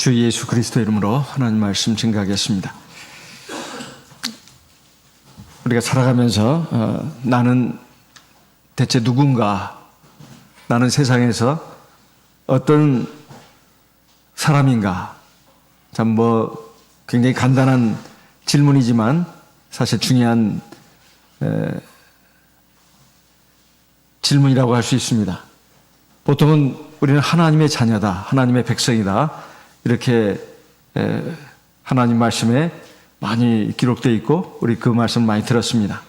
주 예수 그리스도 이름으로 하나님 말씀 증거하겠습니다. 우리가 살아가면서 나는 대체 누군가, 나는 세상에서 어떤 사람인가, 참 굉장히 간단한 질문이지만 사실 중요한 질문이라고 할 수 있습니다. 보통은 우리는 하나님의 자녀다, 하나님의 백성이다, 이렇게 하나님 말씀에 많이 기록되어 있고 우리 그 말씀을 많이 들었습니다.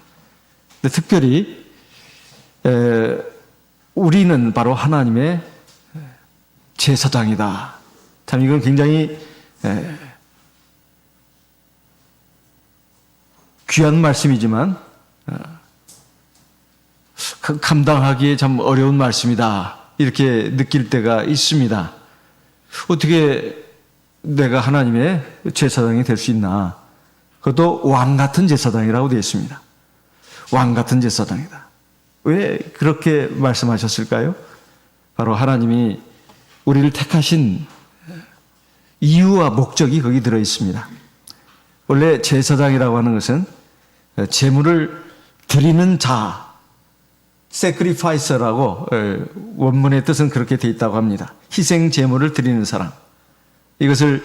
근데 특별히 우리는 바로 하나님의 제사장이다. 참 이건 굉장히 귀한 말씀이지만 감당하기에 참 어려운 말씀이다, 이렇게 느낄 때가 있습니다. 어떻게 내가 하나님의 제사장이 될 수 있나? 그것도 왕 같은 제사장이라고 되어 있습니다. 왕 같은 제사장이다. 왜 그렇게 말씀하셨을까요? 바로 하나님이 우리를 택하신 이유와 목적이 거기 들어 있습니다. 원래 제사장이라고 하는 것은 제물을 드리는 자, sacrifice라고 원문의 뜻은 그렇게 되어 있다고 합니다. 희생 제물을 드리는 사람. 이것을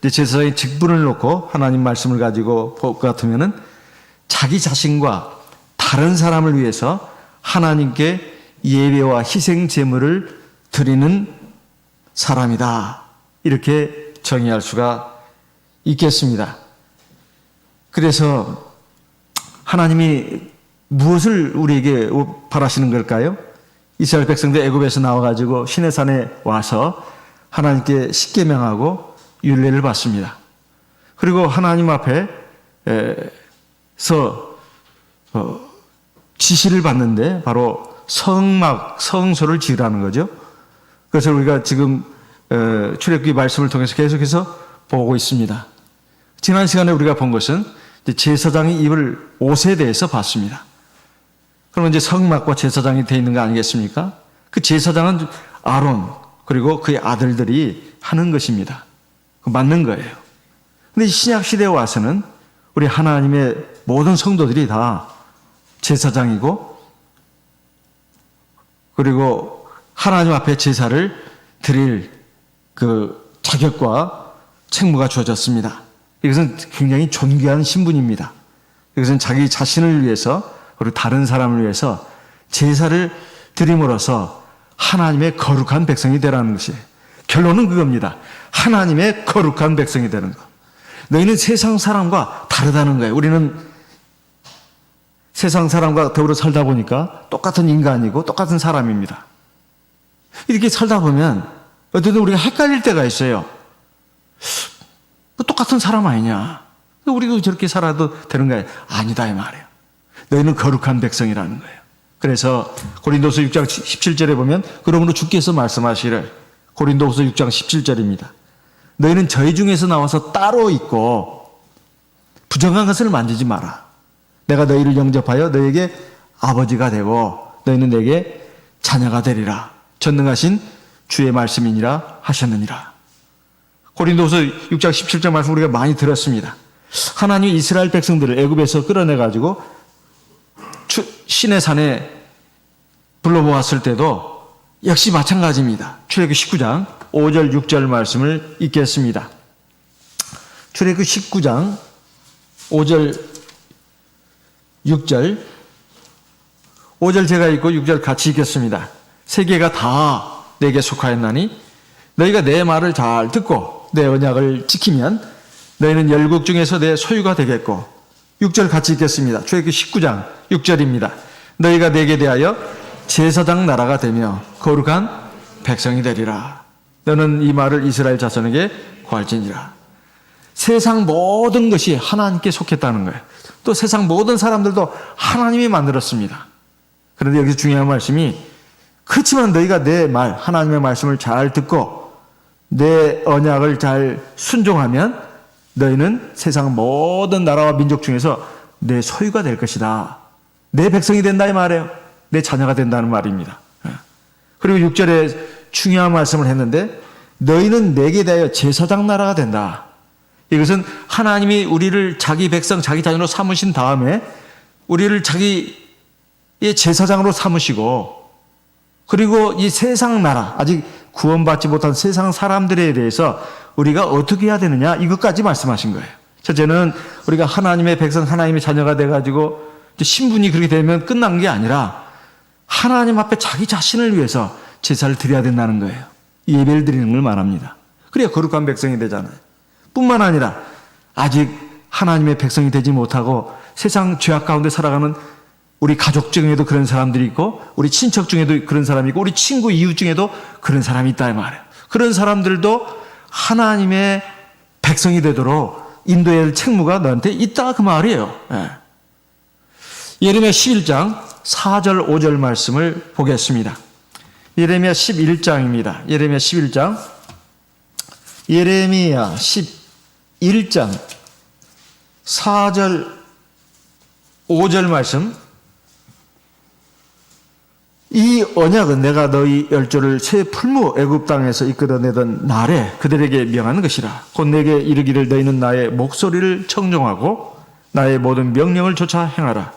제사장의 직분을 놓고 하나님 말씀을 가지고 볼 것 같으면은 자기 자신과 다른 사람을 위해서 하나님께 예배와 희생 제물을 드리는 사람이다, 이렇게 정의할 수가 있겠습니다. 그래서 하나님이 무엇을 우리에게 바라시는 걸까요? 이스라엘 백성들 애굽에서 나와가지고 시내산에 와서 하나님께 십계명하고 율례를 받습니다. 그리고 하나님 앞에서 지시를 받는데 바로 성소를 지으라는 거죠. 그래서 우리가 지금 출애굽기 말씀을 통해서 계속해서 보고 있습니다. 지난 시간에 우리가 본 것은 제사장이 입을 옷에 대해서 봤습니다. 그러면 이제 성막과 제사장이 되어 있는 거 아니겠습니까? 그 제사장은 아론 그리고 그의 아들들이 하는 것입니다. 맞는 거예요. 근데 신약 시대에 와서는 우리 하나님의 모든 성도들이 다 제사장이고, 그리고 하나님 앞에 제사를 드릴 그 자격과 책무가 주어졌습니다. 이것은 굉장히 존귀한 신분입니다. 이것은 자기 자신을 위해서 그리고 다른 사람을 위해서 제사를 드림으로써 하나님의 거룩한 백성이 되라는 것이에요. 결론은 그겁니다. 하나님의 거룩한 백성이 되는 것. 너희는 세상 사람과 다르다는 거예요. 우리는 세상 사람과 더불어 살다 보니까 똑같은 인간이고 똑같은 사람입니다. 이렇게 살다 보면 어쨌든 우리가 헷갈릴 때가 있어요. 똑같은 사람 아니냐? 우리도 저렇게 살아도 되는 거예요. 아니다, 이 말이에요. 너희는 거룩한 백성이라는 거예요. 그래서 고린도서 6장 17절에 보면 그러므로 주께서 말씀하시를, 고린도서 6장 17절입니다. 너희는 저희 중에서 나와서 따로 있고 부정한 것을 만지지 마라. 내가 너희를 영접하여 너희에게 아버지가 되고 너희는 내게 자녀가 되리라. 전능하신 주의 말씀이니라 하셨느니라. 고린도서 6장 17절 말씀 우리가 많이 들었습니다. 하나님이 이스라엘 백성들을 애굽에서 끌어내가지고 시내산에 불러모았을 때도 역시 마찬가지입니다. 출애굽 19장 5절 6절 말씀을 읽겠습니다. 출애굽 19장 5절 6절 5절 제가 읽고 6절 같이 읽겠습니다. 세계가 다 내게 속하였나니 너희가 내 말을 잘 듣고 내 언약을 지키면 너희는 열국 중에서 내 소유가 되겠고, 6절 같이 읽겠습니다. 출애굽 19장 6절입니다. 너희가 내게 대하여 제사장 나라가 되며 거룩한 백성이 되리라. 너는 이 말을 이스라엘 자손에게 고할지니라. 세상 모든 것이 하나님께 속했다는 거예요. 또 세상 모든 사람들도 하나님이 만들었습니다. 그런데 여기서 중요한 말씀이, 그렇지만 너희가 내 말, 하나님의 말씀을 잘 듣고 내 언약을 잘 순종하면 너희는 세상 모든 나라와 민족 중에서 내 소유가 될 것이다. 내 백성이 된다 이 말이에요. 내 자녀가 된다는 말입니다. 그리고 6절에 중요한 말씀을 했는데 너희는 내게 대하여 제사장 나라가 된다. 이것은 하나님이 우리를 자기 백성, 자기 자녀로 삼으신 다음에 우리를 자기의 제사장으로 삼으시고, 그리고 이 세상 나라, 아직 구원받지 못한 세상 사람들에 대해서 우리가 어떻게 해야 되느냐, 이것까지 말씀하신 거예요. 첫째는 우리가 하나님의 백성, 하나님의 자녀가 돼가지고 신분이 그렇게 되면 끝난 게 아니라 하나님 앞에 자기 자신을 위해서 제사를 드려야 된다는 거예요. 예배를 드리는 걸 말합니다. 그래야 거룩한 백성이 되잖아요. 뿐만 아니라 아직 하나님의 백성이 되지 못하고 세상 죄악 가운데 살아가는 우리 가족 중에도 그런 사람들이 있고, 우리 친척 중에도 그런 사람이 있고, 우리 친구 이웃 중에도 그런 사람이 있다 이 말이에요. 그런 사람들도 하나님의 백성이 되도록 인도해야 할 책무가 너한테 있다 그 말이에요. 예. 예레미야 11장 4절 5절 말씀을 보겠습니다. 예레미야 11장입니다. 예레미야 11장. 예레미야 11장 4절 5절 말씀. 이 언약은 내가 너희 열조를 새 풀무 애굽 땅에서 이끌어내던 날에 그들에게 명하는 것이라. 곧 내게 이르기를 너희는 나의 목소리를 청종하고 나의 모든 명령을 쫓아 행하라.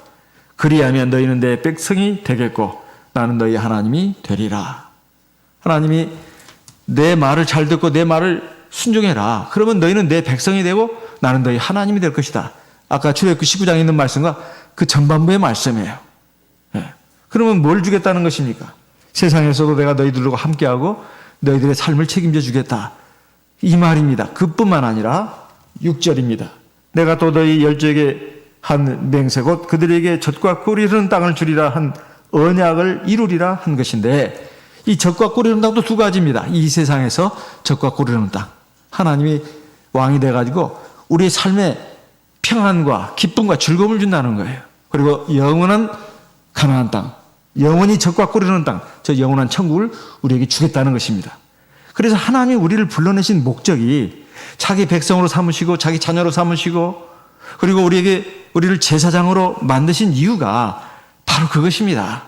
그리하면 너희는 내 백성이 되겠고 나는 너희 하나님이 되리라. 하나님이 내 말을 잘 듣고 내 말을 순종해라. 그러면 너희는 내 백성이 되고 나는 너희 하나님이 될 것이다. 아까 출애굽기 19장에 있는 말씀과 그 전반부의 말씀이에요. 예. 그러면 뭘 주겠다는 것입니까? 세상에서도 내가 너희들과 함께하고 너희들의 삶을 책임져 주겠다. 이 말입니다. 그뿐만 아니라 6절입니다. 내가 또 너희 열조에게 한 맹세 곧 그들에게 젖과 꿀이 흐르는 땅을 주리라 한 언약을 이루리라 한 것인데, 이 젖과 꿀이 흐르는 땅도 두 가지입니다. 이 세상에서 젖과 꿀이 흐르는 땅, 하나님이 왕이 돼가지고 우리의 삶에 평안과 기쁨과 즐거움을 준다는 거예요. 그리고 영원한 가나안 땅, 영원히 젖과 꿀이 흐르는 땅, 저 영원한 천국을 우리에게 주겠다는 것입니다. 그래서 하나님이 우리를 불러내신 목적이 자기 백성으로 삼으시고 자기 자녀로 삼으시고, 그리고 우리를 제사장으로 만드신 이유가 바로 그것입니다.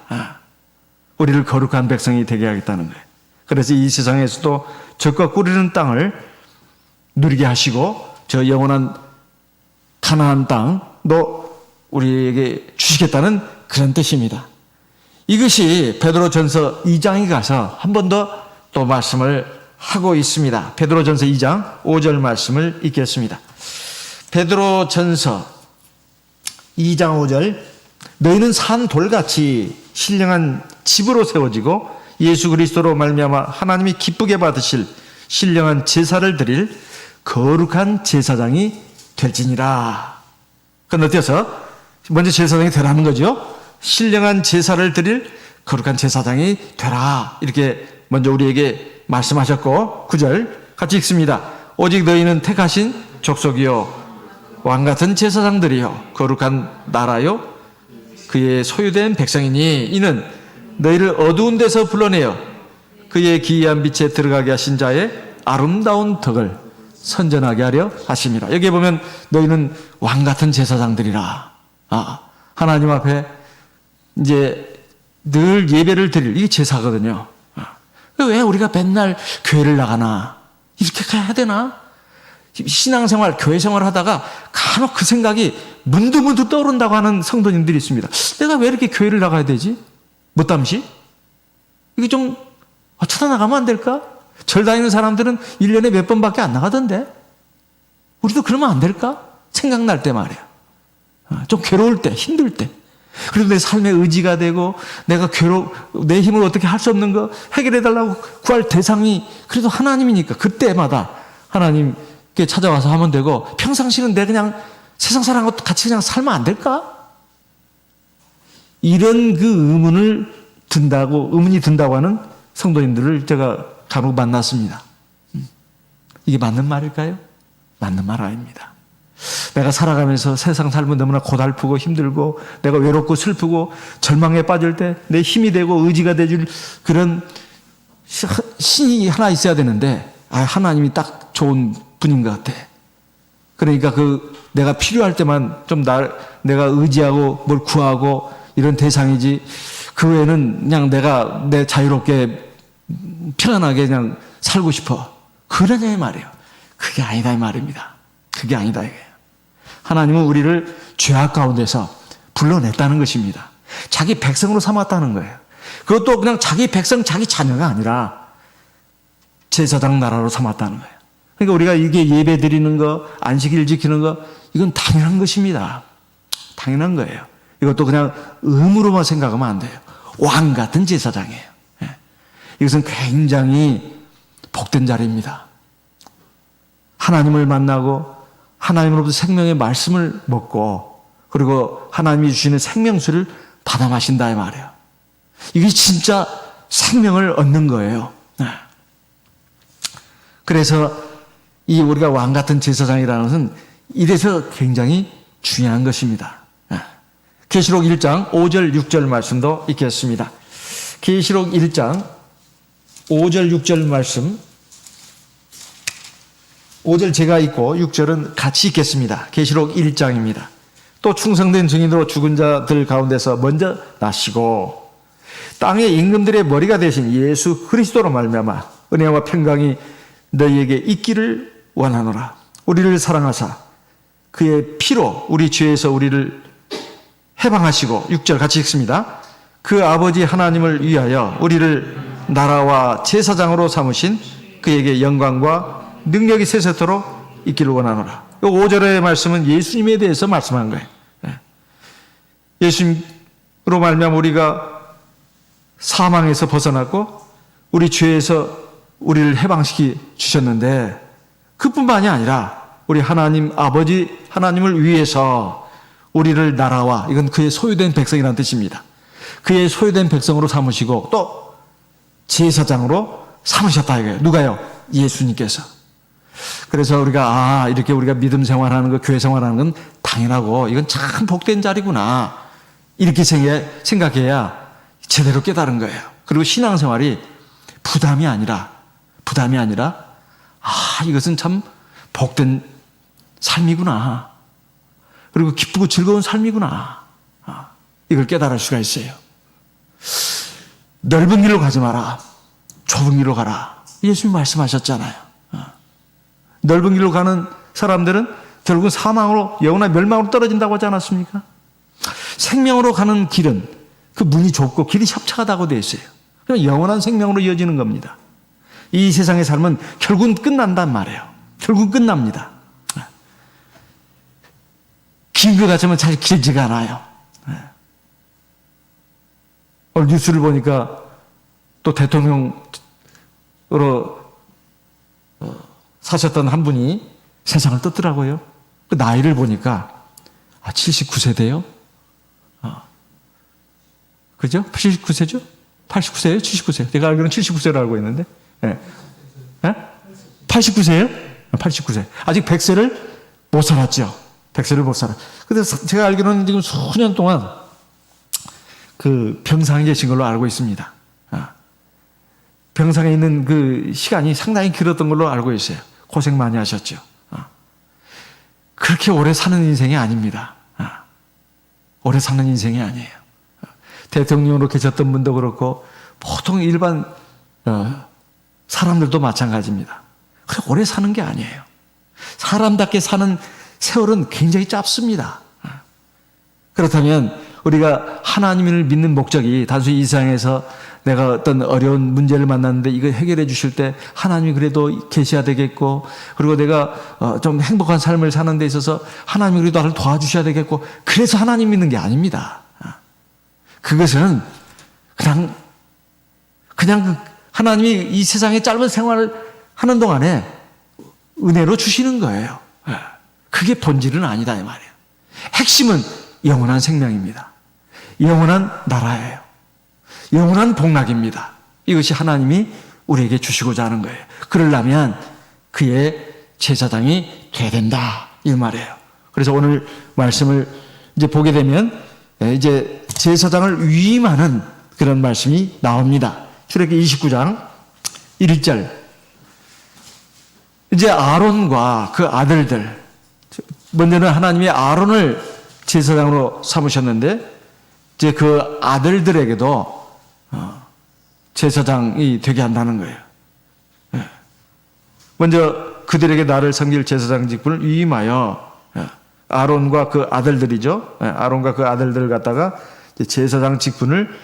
우리를 거룩한 백성이 되게 하겠다는 거예요. 그래서 이 세상에서도 젖과 꿀이 흐르는 땅을 누리게 하시고 저 영원한 가나안 땅도 우리에게 주시겠다는 그런 뜻입니다. 이것이 베드로전서 2장에 가서 한 번 더 또 말씀을 하고 있습니다. 베드로전서 2장 5절 말씀을 읽겠습니다. 베드로전서 2장 5절. 너희는 산 돌같이 신령한 집으로 세워지고 예수 그리스도로 말미암아 하나님이 기쁘게 받으실 신령한 제사를 드릴 거룩한 제사장이 될지니라. 건너뛰어서 먼저 제사장이 되라는 거죠. 신령한 제사를 드릴 거룩한 제사장이 되라. 이렇게 먼저 우리에게 말씀하셨고, 9절 같이 읽습니다. 오직 너희는 택하신 족속이요 왕같은 제사장들이요 거룩한 나라요 그의 소유된 백성이니 이는 너희를 어두운 데서 불러내어 그의 기이한 빛에 들어가게 하신 자의 아름다운 덕을 선전하게 하려 하심이라. 여기에 보면 너희는 왕같은 제사장들이라. 하나님 앞에 이제 늘 예배를 드릴, 이게 제사거든요. 왜 우리가 맨날 교회를 나가나? 이렇게 가야 되나? 신앙생활, 교회생활 하다가 간혹 그 생각이 문득문득 떠오른다고 하는 성도님들이 있습니다. 내가 왜 이렇게 교회를 나가야 되지? 못담시? 이게 좀 쳐다나가면 안 될까? 절 다니는 사람들은 1년에 몇 번밖에 안 나가던데 우리도 그러면 안 될까? 생각날 때 말이야. 좀 괴로울 때, 힘들 때. 그래도 내 삶의 의지가 되고 내가 내 힘을 어떻게 할 수 없는 거 해결해달라고 구할 대상이 그래도 하나님이니까 그때마다 하나님께 찾아와서 하면 되고, 평상시는 내 그냥 세상 사람하고 같이 그냥 살면 안 될까? 이런 그 의문이 든다고 하는 성도님들을 제가 간혹 만났습니다. 이게 맞는 말일까요? 맞는 말 아닙니다. 내가 살아가면서 세상 삶은 너무나 고달프고 힘들고 내가 외롭고 슬프고 절망에 빠질 때 내 힘이 되고 의지가 되줄 그런 신이 하나 있어야 되는데, 하나님이 딱 좋은 분인 것 같아. 그러니까 내가 필요할 때만 좀 내가 의지하고 뭘 구하고 이런 대상이지, 그 외에는 그냥 내가 내 자유롭게 편안하게 그냥 살고 싶어. 그러냐 이 말이에요. 그게 아니다 이 말입니다. 그게 아니다 이거예요. 하나님은 우리를 죄악 가운데서 불러냈다는 것입니다. 자기 백성으로 삼았다는 거예요. 그것도 그냥 자기 백성, 자기 자녀가 아니라 제사장 나라로 삼았다는 거예요. 그러니까 우리가 이게 예배 드리는 거, 안식일 지키는 거, 이건 당연한 것입니다. 당연한 거예요. 이것도 그냥 의무로만 생각하면 안 돼요. 왕 같은 제사장이에요. 이것은 굉장히 복된 자리입니다. 하나님을 만나고 하나님으로부터 생명의 말씀을 먹고 그리고 하나님이 주시는 생명수를 받아 마신다 이 말이에요. 이게 진짜 생명을 얻는 거예요. 그래서 이 우리가 왕 같은 제사장이라는 것은 이래서 굉장히 중요한 것입니다. 계시록 1장 5절 6절 말씀도 읽겠습니다. 계시록 1장 5절 6절 말씀, 5절 제가 읽고 6절은 같이 읽겠습니다. 계시록 1장입니다. 또 충성된 증인으로 죽은 자들 가운데서 먼저 나시고 땅의 임금들의 머리가 되신 예수 그리스도로 말미암아 은혜와 평강이 너희에게 있기를 원하노라. 우리를 사랑하사 그의 피로 우리 죄에서 우리를 해방하시고 6절 같이 읽습니다. 그 아버지 하나님을 위하여 우리를 나라와 제사장으로 삼으신 그에게 영광과 능력이 세세토록 있기를 원하노라. 5절의 말씀은 예수님에 대해서 말씀한 거예요. 예수님으로 말미암아 우리가 사망에서 벗어났고 우리 죄에서 우리를 해방시켜 주셨는데 그뿐만이 아니라 우리 하나님 아버지 하나님을 위해서 우리를 나라와, 이건 그의 소유된 백성이라는 뜻입니다. 그의 소유된 백성으로 삼으시고 또 제사장으로 삼으셨다 이거예요. 누가요? 예수님께서. 그래서 우리가 이렇게 우리가 믿음 생활하는 거, 교회 생활하는 건 당연하고 이건 참 복된 자리구나 이렇게 생각해야 제대로 깨달은 거예요. 그리고 신앙생활이 부담이 아니라 이것은 참 복된 삶이구나. 그리고 기쁘고 즐거운 삶이구나. 이걸 깨달을 수가 있어요. 넓은 길로 가지 마라. 좁은 길로 가라. 예수님 말씀하셨잖아요. 넓은 길로 가는 사람들은 결국은 사망으로, 영원한 멸망으로 떨어진다고 하지 않았습니까? 생명으로 가는 길은 그 문이 좁고 길이 협착하다고 되어 있어요. 그럼 영원한 생명으로 이어지는 겁니다. 이 세상의 삶은 결국은 끝난단 말이에요. 결국은 끝납니다. 긴 것 같지만 사실 길지가 않아요. 오늘 뉴스를 보니까 또 대통령으로 사셨던 한 분이 세상을 떴더라고요. 그 나이를 보니까 79세대요? 그죠? 79세죠? 89세예요? 79세요? 내가 알기로는 79세로 알고 있는데. 네. 89세예요? 89세. 아직 100세를 못 살았죠. 100세를 못 살아. 근데 제가 알기로는 지금 수년 동안 그 병상에 계신 걸로 알고 있습니다. 병상에 있는 그 시간이 상당히 길었던 걸로 알고 있어요. 고생 많이 하셨죠. 그렇게 오래 사는 인생이 아닙니다. 오래 사는 인생이 아니에요. 대통령으로 계셨던 분도 그렇고 보통 일반 사람들도 마찬가지입니다. 그래 오래 사는 게 아니에요. 사람답게 사는 세월은 굉장히 짧습니다. 그렇다면 우리가 하나님을 믿는 목적이 단순히 이 세상에서 내가 어떤 어려운 문제를 만났는데 이거 해결해 주실 때 하나님이 그래도 계셔야 되겠고, 그리고 내가 좀 행복한 삶을 사는 데 있어서 하나님이 그래도 나를 도와주셔야 되겠고, 그래서 하나님 믿는 게 아닙니다. 그것은 그냥 하나님이 이 세상에 짧은 생활을 하는 동안에 은혜로 주시는 거예요. 그게 본질은 아니다 이 말이에요. 핵심은 영원한 생명입니다. 영원한 나라예요. 영원한 복락입니다. 이것이 하나님이 우리에게 주시고자 하는 거예요. 그러려면 그의 제사장이 돼야 된다 이 말이에요. 그래서 오늘 말씀을 이제 보게 되면 이제 제사장을 위임하는 그런 말씀이 나옵니다. 출애굽기 29장 1절. 이제 아론과 그 아들들, 먼저는 하나님이 아론을 제사장으로 삼으셨는데 이제 그 아들들에게도 제사장이 되게 한다는 거예요. 먼저 그들에게 나를 섬길 제사장 직분을 위임하여 아론과 그 아들들이죠. 아론과 그 아들들을 갖다가 제사장 직분을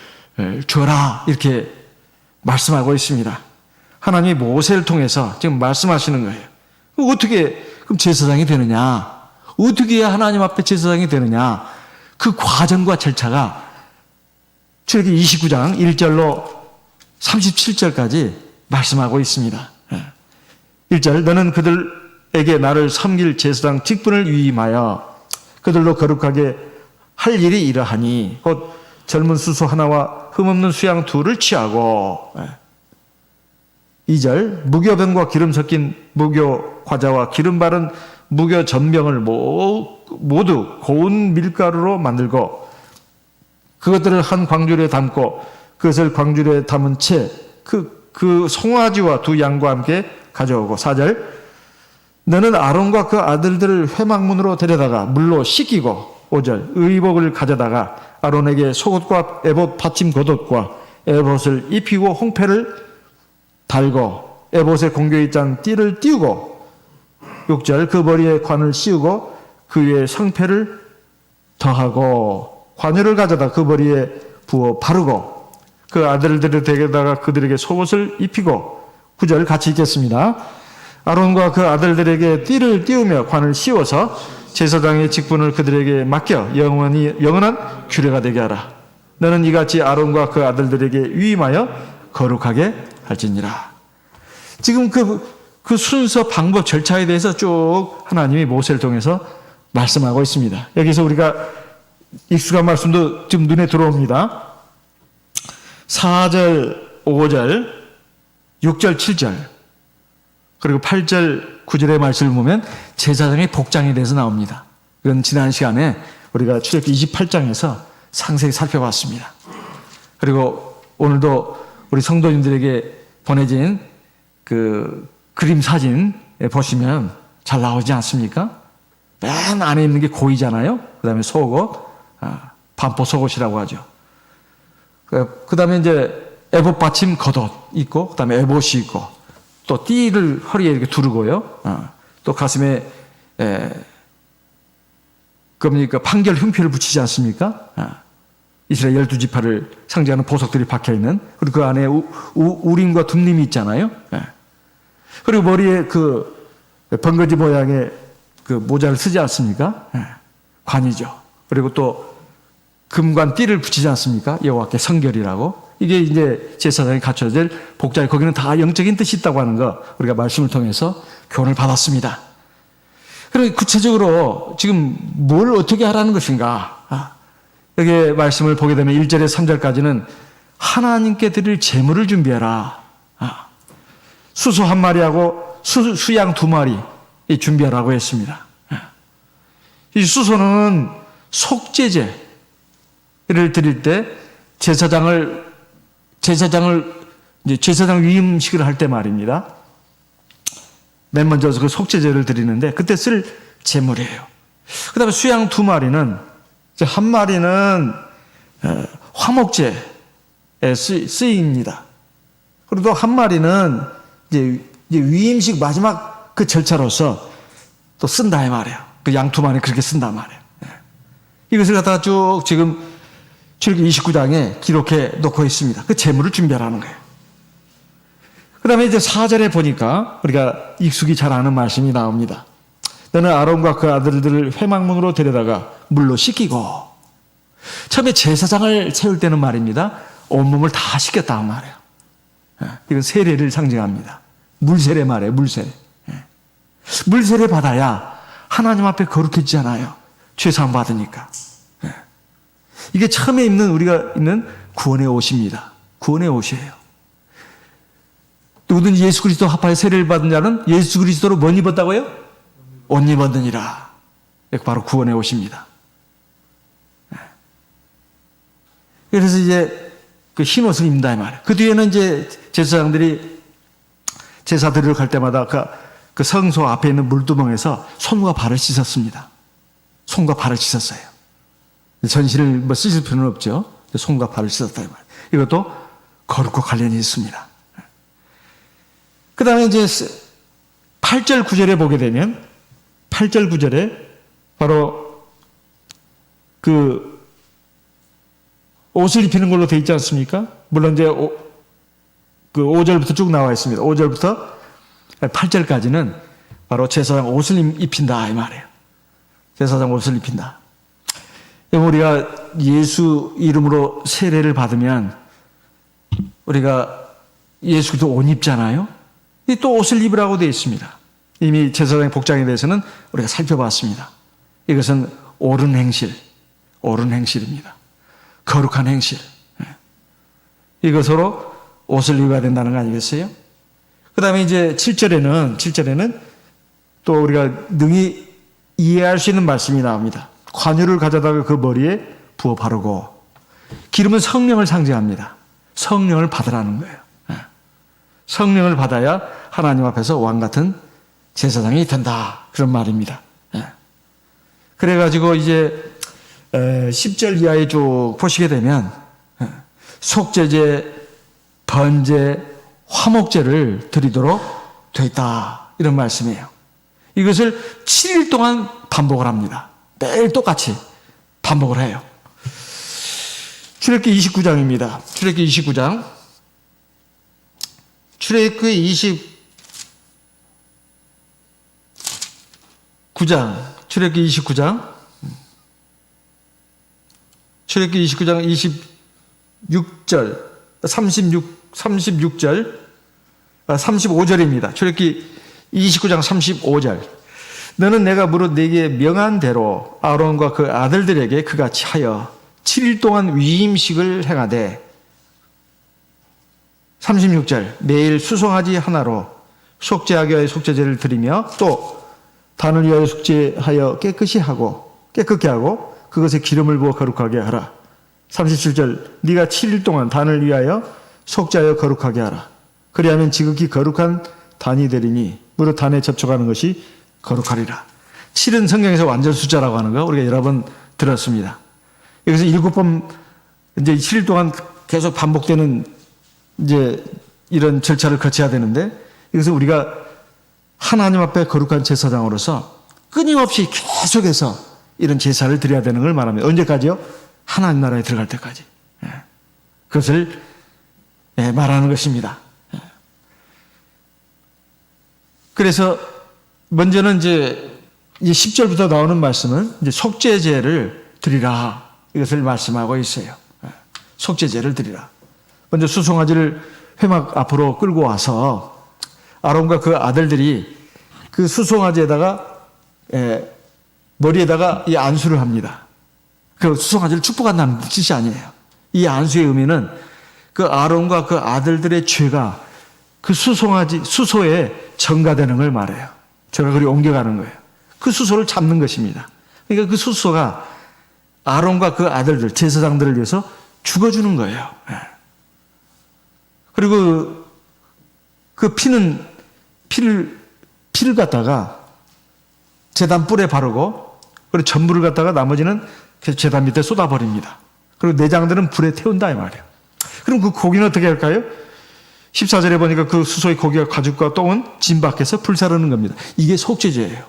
줘라 이렇게 말씀하고 있습니다. 하나님이 모세를 통해서 지금 말씀하시는 거예요. 어떻게 그럼 제사장이 되느냐? 어떻게 해야 하나님 앞에 제사장이 되느냐? 그 과정과 절차가 출애굽기 29장 1절로 37절까지 말씀하고 있습니다. 1절 너는 그들에게 나를 섬길 제사장 직분을 위임하여 그들로 거룩하게 할 일이 이러하니 곧 젊은 수소 하나와 흠없는 수양 둘을 취하고 2절 무교병과 기름 섞인 무교 과자와 기름 바른 무교 전병을 모두 고운 밀가루로 만들고 그것들을 한 광주리에 담고 그것을 광주리에 담은 채 그 송아지와 두 양과 함께 가져오고 4절 너는 아론과 그 아들들을 회막문으로 데려다가 물로 씻기고 5절 의복을 가져다가 아론에게 속옷과 에봇 받침 겉옷과 에봇을 입히고 홍패를 달고 에봇에 공교에 짠 띠를 띄우고 6절 그 머리에 관을 씌우고 그 위에 성패를 더하고 관유를 가져다 그 머리에 부어 바르고 그 아들들을 데려다가 그들에게 속옷을 입히고 9절 같이 읽겠습니다. 아론과 그 아들들에게 띠를 띄우며 관을 씌워서 제사장의 직분을 그들에게 맡겨 영원한 규례가 되게 하라. 너는 이같이 아론과 그 아들들에게 위임하여 거룩하게 할지니라. 지금 그 순서, 방법, 절차에 대해서 쭉 하나님이 모세를 통해서 말씀하고 있습니다. 여기서 우리가 익숙한 말씀도 좀 눈에 들어옵니다. 4절, 5절, 6절, 7절 그리고 8절, 9절의 말씀을 보면 제사장의 복장에 대해서 나옵니다. 이건 지난 시간에 우리가 출애굽기 28장에서 상세히 살펴봤습니다. 그리고 오늘도 우리 성도님들에게 보내진 그 그림 사진 보시면 잘 나오지 않습니까? 맨 안에 있는 게 고이잖아요. 그 다음에 속옷, 반포 속옷이라고 하죠. 그 다음에 이제 에봇 받침 겉옷 있고, 그 다음에 에봇이 있고, 또 띠를 허리에 이렇게 두르고요. 또 가슴에 그뭡니까 판결 흉표를 붙이지 않습니까? 이스라엘 12지파를 상징하는 보석들이 박혀있는, 그리고 그 안에 우림과 둠림이 있잖아요. 그리고 머리에 그 번거지 모양의 그 모자를 쓰지 않습니까? 관이죠. 그리고 또 금관 띠를 붙이지 않습니까? 여호와께 성결이라고. 이게 이제 제사장이 갖춰야 될 복장이, 거기는 다 영적인 뜻이 있다고 하는 거 우리가 말씀을 통해서 교훈을 받았습니다. 그럼 구체적으로 지금 뭘 어떻게 하라는 것인가? 여기 말씀을 보게 되면 1절에 3절까지는 하나님께 드릴 제물을 준비해라. 수소 한 마리하고 수양 두 마리 준비하라고 했습니다. 이 수소는 속죄제를 드릴 때 제사장 위임식을 할 때 말입니다. 맨 먼저 그 속죄제를 드리는데 그때 쓸 제물이에요. 그 다음에 수양 두 마리는, 한 마리는 화목제에 쓰입니다. 그리고 또 한 마리는 이제 위임식 마지막 그 절차로서 또 쓴다 이 말이에요. 그 양 두 마리 그렇게 쓴단 말이에요. 이것을 갖다가 쭉 지금 출애굽기 29장에 기록해 놓고 있습니다. 그 제물을 준비하라는 거예요. 그 다음에 이제 4절에 보니까 우리가 익숙히 잘 아는 말씀이 나옵니다. 너는 아론과 그 아들들을 회막문으로 데려다가 물로 씻기고, 처음에 제사장을 세울 때는 말입니다, 온몸을 다 씻겼다는 말이에요. 이건 세례를 상징합니다. 물세례 말이에요. 물세례. 물세례 받아야 하나님 앞에 거룩해지잖아요. 죄사함 받으니까. 이게 처음에 입는, 우리가 입는 구원의 옷입니다. 구원의 옷이에요. 누구든지 예수 그리스도 합하여 세례를 받은 자는 예수 그리스도로 뭘 입었다고요? 옷 입었느니라. 바로 구원의 옷입니다. 그래서 이제 그 흰 옷을 입는다 이 말이에요. 그 뒤에는 이제 제사장들이 제사 드리러 갈 때마다 그 성소 앞에 있는 물두멍에서 손과 발을 씻었습니다. 손과 발을 씻었어요. 전신을 뭐 씻을 필요는 없죠. 손과 발을 씻었다 이 말이에요. 이것도 거룩과 관련이 있습니다. 그 다음에 이제 8절 9절에 보게 되면 8절 9절에 바로 그 옷을 입히는 걸로 되어 있지 않습니까? 물론 이제 그 5절부터 쭉 나와 있습니다. 5절부터 8절까지는 바로 제사장 옷을 입힌다 이 말이에요. 제사장 옷을 입힌다. 우리가 예수 이름으로 세례를 받으면 우리가 예수 그리스도 옷 입잖아요. 또 옷을 입으라고 되어 있습니다. 이미 제사장의 복장에 대해서는 우리가 살펴봤습니다. 이것은 옳은 행실, 옳은 행실입니다. 거룩한 행실. 이것으로 옷을 입어야 된다는 거 아니겠어요? 그 다음에 이제 7절에는 또 우리가 능히 이해할 수 있는 말씀이 나옵니다. 관유를 가져다가 그 머리에 부어 바르고, 기름은 성령을 상징합니다. 성령을 받으라는 거예요. 성령을 받아야 하나님 앞에서 왕 같은 제사장이 된다. 그런 말입니다. 그래가지고 이제 10절 이하에 쭉 보시게 되면 속죄제, 번제, 화목제를 드리도록 돼 있다. 이런 말씀이에요. 이것을 7일 동안 반복을 합니다. 매일 똑같이 반복을 해요. 출애굽기 29장입니다. 출애굽기 29장. 출애굽기 29장. 출애굽기 29장. 출애굽기 29장 26절, 36절, 35절입니다. 출애굽기 29장 35절. 너는 내가 무릇 네게 명한 대로 아론과 그 아들들에게 그같이 하여 7일 동안 위임식을 행하되, 36절 매일 수송아지 하나로 속죄하기 위하여 속죄제를 드리며 또 단을 위하여 속죄하여 깨끗게 하고 그것에 기름을 부어 거룩하게 하라. 37절 네가 7일 동안 단을 위하여 속죄하여 거룩하게 하라. 그리하면 지극히 거룩한 단이 되리니 무릇 단에 접촉하는 것이 거룩하리라. 7은 성경에서 완전 숫자라고 하는 거 우리가 여러 번 들었습니다. 여기서 7번 이제 7일 동안 계속 반복되는 이제 이런 절차를 거쳐야 되는데, 이것을 우리가 하나님 앞에 거룩한 제사장으로서 끊임없이 계속해서 이런 제사를 드려야 되는 걸 말합니다. 언제까지요? 하나님 나라에 들어갈 때까지. 그것을 말하는 것입니다. 그래서 먼저는 이제 10절부터 나오는 말씀은 이제 속죄제를 드리라, 이것을 말씀하고 있어요. 속죄제를 드리라. 먼저 수송아지를 회막 앞으로 끌고 와서 아론과 그 아들들이 그 수송아지에다가 머리에다가 이 안수를 합니다. 그 수송아지를 축복한다는 뜻이 아니에요. 이 안수의 의미는 그 아론과 그 아들들의 죄가 그 수소에 전가되는 걸 말해요. 죄가 그리 옮겨가는 거예요. 그 수소를 잡는 것입니다. 그러니까 그 수소가 아론과 그 아들들, 제사장들을 위해서 죽어주는 거예요. 그리고 그 피를 갖다가 제단 뿔에 바르고, 그리고 전부를 갖다가 나머지는 제단 밑에 쏟아버립니다. 그리고 내장들은 불에 태운다 이 말이에요. 그럼 그 고기는 어떻게 할까요? 14절에 보니까 그 수소의 고기가 가죽과 똥은 진 밖에서 불사르는 겁니다. 이게 속죄제예요.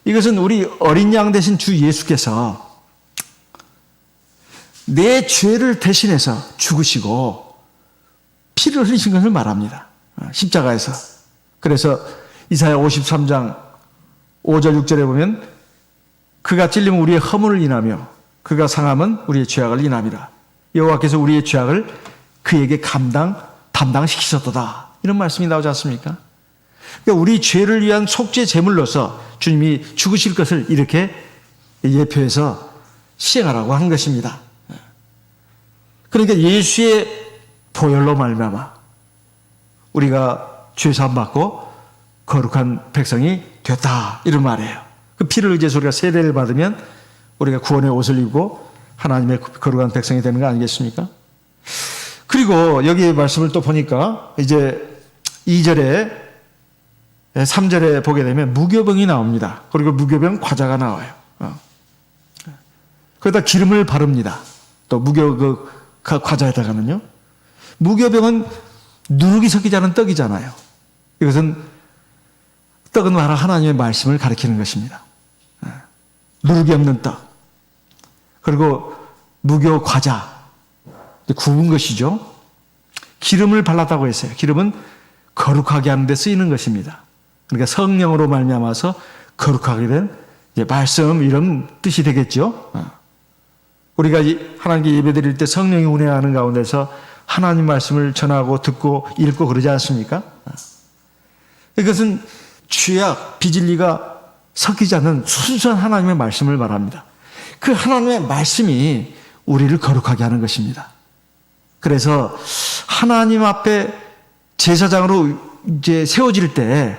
이것은 우리 어린 양 대신 주 예수께서 내 죄를 대신해서 죽으시고 피를 흘리신 것을 말합니다. 십자가에서. 그래서 이사야 53장 5절 6절에 보면 그가 찔림은 우리의 허물을 인하며 그가 상함은 우리의 죄악을 인함이라. 여호와께서 우리의 죄악을 그에게 담당시키셨도다. 이런 말씀이 나오지 않습니까? 그러니까 우리 죄를 위한 속죄 제물로서 주님이 죽으실 것을 이렇게 예표해서 시행하라고 하는 것입니다. 그러니까 예수의 보혈로 말미암아 우리가 죄사함 받고 거룩한 백성이 됐다, 이런 말이에요. 그 피를 의지해서 우리가 세례를 받으면 우리가 구원의 옷을 입고 하나님의 거룩한 백성이 되는 거 아니겠습니까? 그리고 여기 말씀을 또 보니까 이제 2절에 3절에 보게 되면 무교병이 나옵니다. 그리고 무교병 과자가 나와요. 거기다 기름을 바릅니다. 또 무교 과자에다가는요. 무교병은 누룩이 섞이지 않은 떡이잖아요. 이것은 떡은 바로 하나님의 말씀을 가리키는 것입니다. 누룩이 없는 떡. 그리고 무교 과자. 구운 것이죠. 기름을 발랐다고 했어요. 기름은 거룩하게 하는 데 쓰이는 것입니다. 그러니까 성령으로 말미암아서 거룩하게 된 말씀 이런 뜻이 되겠죠. 우리가 하나님께 예배드릴 때 성령이 운행하는 가운데서 하나님 말씀을 전하고 듣고 읽고 그러지 않습니까? 이것은 죄악, 비진리가 섞이지 않는 순수한 하나님의 말씀을 말합니다. 그 하나님의 말씀이 우리를 거룩하게 하는 것입니다. 그래서 하나님 앞에 제사장으로 이제 세워질 때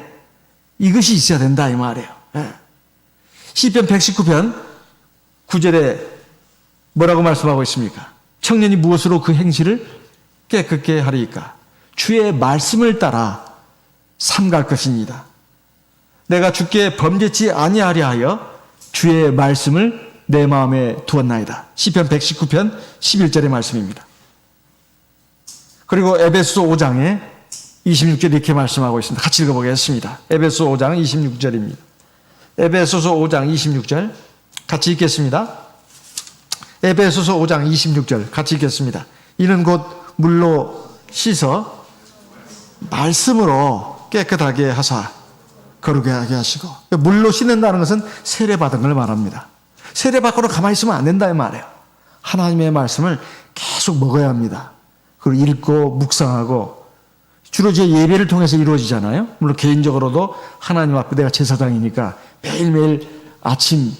이것이 있어야 된다 이 말이에요. 시편 119편 9절에 뭐라고 말씀하고 있습니까? 청년이 무엇으로 그 행실을 깨끗게 하리이까? 주의 말씀을 따라 삼갈 것입니다. 내가 주께 범죄치 아니하려 하여 주의 말씀을 내 마음에 두었나이다. 시편 119편 11절의 말씀입니다. 그리고 에베소 5장에 26절 이렇게 말씀하고 있습니다. 같이 읽어보겠습니다. 에베소 5장 26절입니다. 에베소서 5장 26절 같이 읽겠습니다. 에베소서 5장 26절 같이 읽겠습니다. 이는 곧 물로 씻어 말씀으로 깨끗하게 하사 거룩하게 하시고, 물로 씻는다는 것은 세례받은 걸 말합니다. 세례받고는 가만히 있으면 안 된다 이 말이에요. 하나님의 말씀을 계속 먹어야 합니다. 그리고 읽고 묵상하고, 주로 제 예배를 통해서 이루어지잖아요. 물론 개인적으로도 하나님 앞에 내가 제사장이니까 매일매일 아침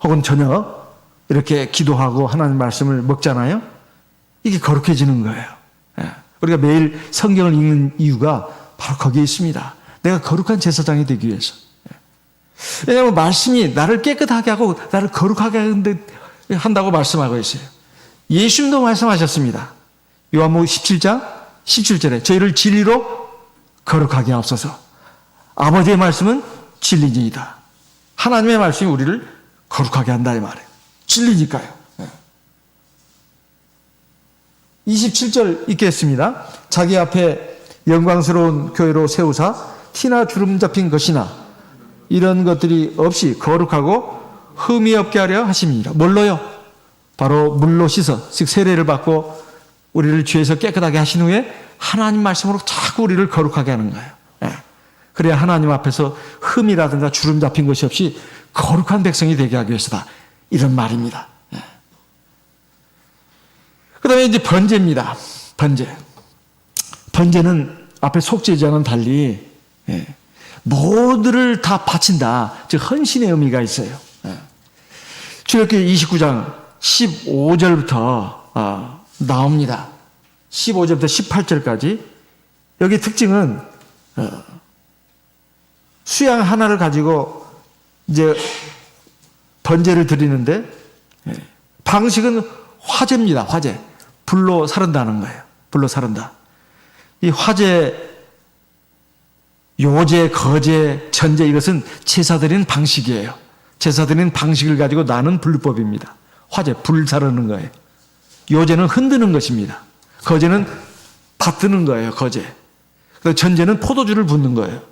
혹은 저녁 이렇게 기도하고 하나님 말씀을 먹잖아요. 이게 거룩해지는 거예요. 우리가 매일 성경을 읽는 이유가 바로 거기에 있습니다. 내가 거룩한 제사장이 되기 위해서. 왜냐하면 말씀이 나를 깨끗하게 하고 나를 거룩하게 한다고 말씀하고 있어요. 예수님도 말씀하셨습니다. 요한복음 17장 17절에 저희를 진리로 거룩하게 하옵소서. 아버지의 말씀은 진리니이다. 하나님의 말씀이 우리를 거룩하게 한다 이 말이에요. 진리니까요. 27절 읽겠습니다. 자기 앞에 영광스러운 교회로 세우사 티나 주름 잡힌 것이나 이런 것들이 없이 거룩하고 흠이 없게 하려 하십니다. 뭘로요? 바로 물로 씻어, 즉 세례를 받고 우리를 죄에서 깨끗하게 하신 후에 하나님 말씀으로 자꾸 우리를 거룩하게 하는 거예요. 그래야 하나님 앞에서 흠이라든가 주름 잡힌 것이 없이 거룩한 백성이 되게 하기 위해서다. 이런 말입니다. 그 다음에 이제 번제입니다. 번제. 번제는 앞에 속죄제와는 달리 모두를 다 바친다. 즉 헌신의 의미가 있어요. 출애굽기 29장 15절부터 나옵니다. 15절부터 18절까지. 여기 특징은 수양 하나를 가지고 이제 번제를 드리는데 방식은 화제입니다. 화제. 불로 사른다는 거예요. 불로 사른다. 이 화제, 요제, 거제, 전제 이것은 제사 드리는 방식이에요. 제사 드리는 방식을 가지고 나는 불법입니다. 화제, 불 사르는 거예요. 요제는 흔드는 것입니다. 거제는 받드는 거예요. 거제. 전제는 포도주를 붓는 거예요.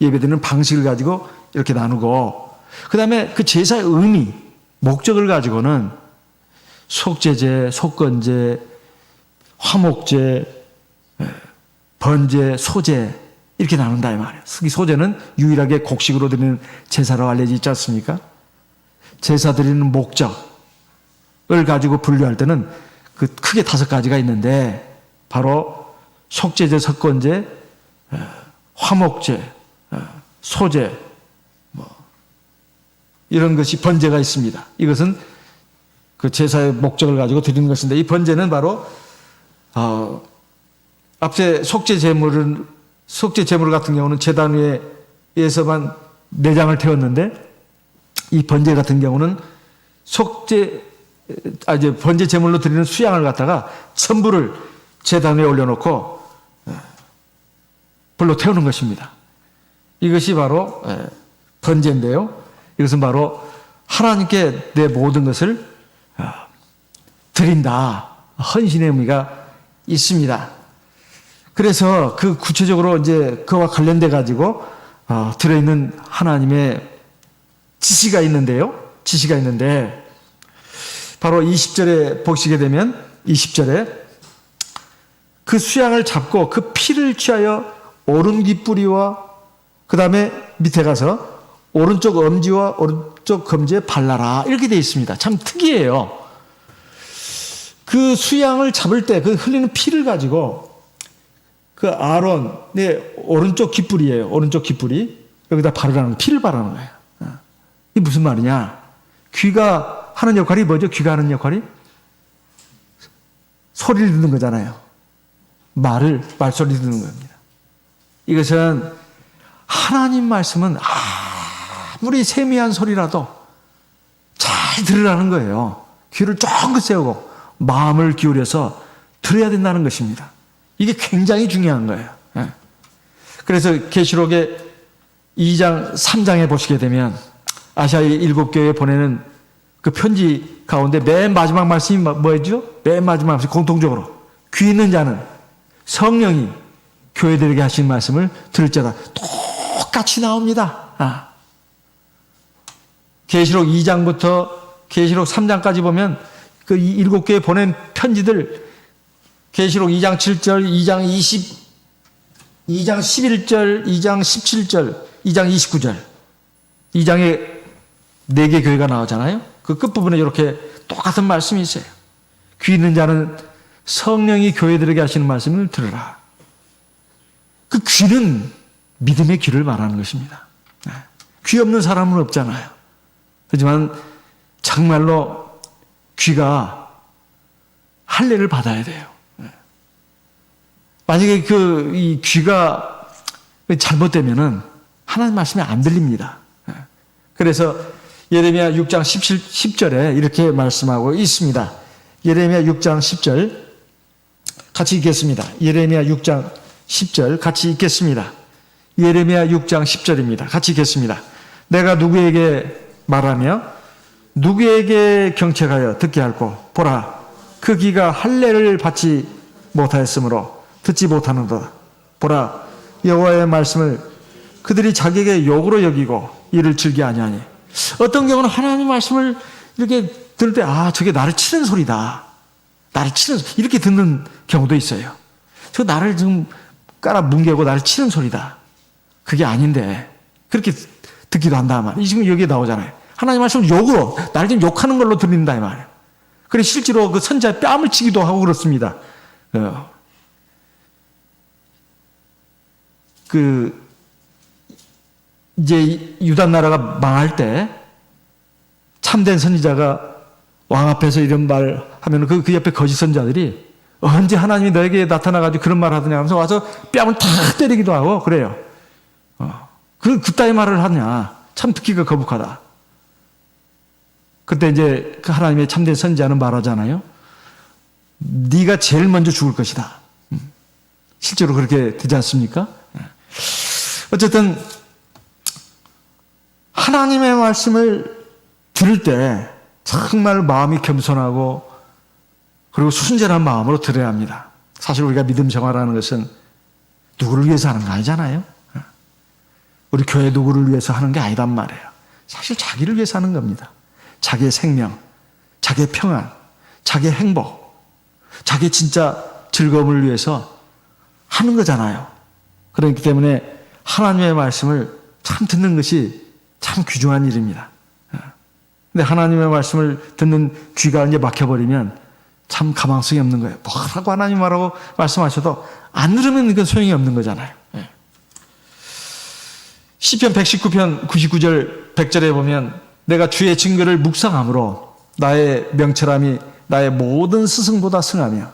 예배드리는 방식을 가지고 이렇게 나누고, 그 다음에 그 제사의 의미, 목적을 가지고는 속죄제, 속건제, 화목제, 번제, 소제 이렇게 나눈다 이 말이에요. 특히 소제는 유일하게 곡식으로 드리는 제사로 알려져 있지 않습니까? 제사 드리는 목적을 가지고 분류할 때는 그 크게 5가지가 있는데 바로 속죄제, 석건제, 화목제, 소제 이런 것이 번제가 있습니다. 이것은 그 제사의 목적을 가지고 드리는 것인데, 이 번제는 바로 앞에 속죄 제물 같은 경우는 제단 위에서만 내장을 태웠는데, 이 번제 같은 경우는 이제 번제 제물로 드리는 수양을 갖다가 천부를 제단 위에 올려놓고 불로 태우는 것입니다. 이것이 바로 번제인데요. 이것은 바로 하나님께 내 모든 것을 드린다. 헌신의 의미가 있습니다. 그래서 그 구체적으로 이제 그와 관련돼 가지고 들어있는 하나님의 지시가 있는데요. 지시가 있는데 바로 20절에 보시게 되면 20절에 그 수양을 잡고 그 피를 취하여 오른 귓뿌리와 그 다음에 밑에 가서 오른쪽 엄지와 오른쪽 검지에 발라라 이렇게 되어 있습니다. 참 특이해요. 그 수양을 잡을 때 그 흘리는 피를 가지고 그 아론의 오른쪽 귓뿌리예요. 오른쪽 귓뿌리 여기다 바르라는 피를 바르는 거예요. 이게 무슨 말이냐? 귀가 하는 역할이 뭐죠? 귀가 하는 역할이 소리를 듣는 거잖아요. 말소리 듣는 겁니다. 이것은 하나님 말씀은 아무리 세미한 소리라도 잘 들으라는 거예요. 귀를 쫑긋 세우고 마음을 기울여서 들어야 된다는 것입니다. 이게 굉장히 중요한 거예요. 그래서 계시록의 2장, 3장에 보시게 되면 아시아의 7교회에 보내는 그 편지 가운데 맨 마지막 말씀이 뭐였죠? 맨 마지막 말씀 공통적으로 귀 있는 자는 성령이 교회들에게 하신 말씀을 들을지어다. 똑같이 나옵니다. 계시록 2장부터 계시록 3장까지 보면 그 7교회에 보낸 편지들 계시록 2장 7절, 2장 2장 11절, 2장 17절, 2장 29절 2장에 4개 교회가 나오잖아요. 그 끝부분에 이렇게 똑같은 말씀이 있어요. 귀 있는 자는 성령이 교회들에게 하시는 말씀을 들으라. 그 귀는 믿음의 귀를 말하는 것입니다. 귀 없는 사람은 없잖아요. 하지만 정말로 귀가 할례를 받아야 돼요. 만약에 이 귀가 잘못되면은 하나님 말씀이 안 들립니다. 그래서 예레미야 6장 10절에 이렇게 말씀하고 있습니다. 예레미야 6장 10절 같이 읽겠습니다. 예레미야 6장 10절 같이 읽겠습니다. 예레미야 6장 10절입니다. 같이 읽겠습니다. 내가 누구에게 말하며 누구에게 경책하여 듣게 할꼬 보라 그 귀가 할례를 받지 못하였으므로 듣지 못하는도다. 보라 여호와의 말씀을 그들이 자기에게 욕으로 여기고 이를 즐겨 아니하니. 어떤 경우는 하나님 말씀을 이렇게 들을 때 저게 나를 치는 소리다. 나를 치는 이렇게 듣는 경우도 있어요. 저 나를 좀 깔아 뭉개고 나를 치는 소리다. 그게 아닌데 그렇게 듣기도 한다 말이에요. 지금 여기에 나오잖아요. 하나님 말씀을 욕으로 나를 좀 욕하는 걸로 들린다 이 말이에요. 그래 실제로 그 선지자의 뺨을 치기도 하고 그렇습니다. 이제 유다 나라가 망할 때 참된 선지자가 왕 앞에서 이런 말 하면 그 옆에 거짓 선지자들이 언제 하나님이 너에게 나타나가지고 그런 말 하더냐 하면서 와서 뺨을 탁 때리기도 하고 그래요. 그따위 말을 하냐. 참 듣기가 거북하다. 그때 이제 그 하나님의 참된 선지자는 말하잖아요. 네가 제일 먼저 죽을 것이다. 실제로 그렇게 되지 않습니까? 어쨌든 하나님의 말씀을 들을 때 정말 마음이 겸손하고 그리고 순전한 마음으로 들어야 합니다. 사실 우리가 믿음 생활하는 것은 누구를 위해서 하는 거 아니잖아요. 우리 교회 누구를 위해서 하는 게 아니란 말이에요. 사실 자기를 위해서 하는 겁니다. 자기의 생명, 자기의 평안, 자기의 행복, 자기의 진짜 즐거움을 위해서 하는 거잖아요. 그렇기 때문에 하나님의 말씀을 참 듣는 것이 참 귀중한 일입니다. 근데 하나님의 말씀을 듣는 귀가 이제 막혀버리면 참 가망성이 없는 거예요. 뭐라고 하나님 말하고 말씀하셔도 안 들으면 이건 소용이 없는 거잖아요. 시편 119편 99절 100절에 보면 내가 주의 증거를 묵상함으로 나의 명철함이 나의 모든 스승보다 승하며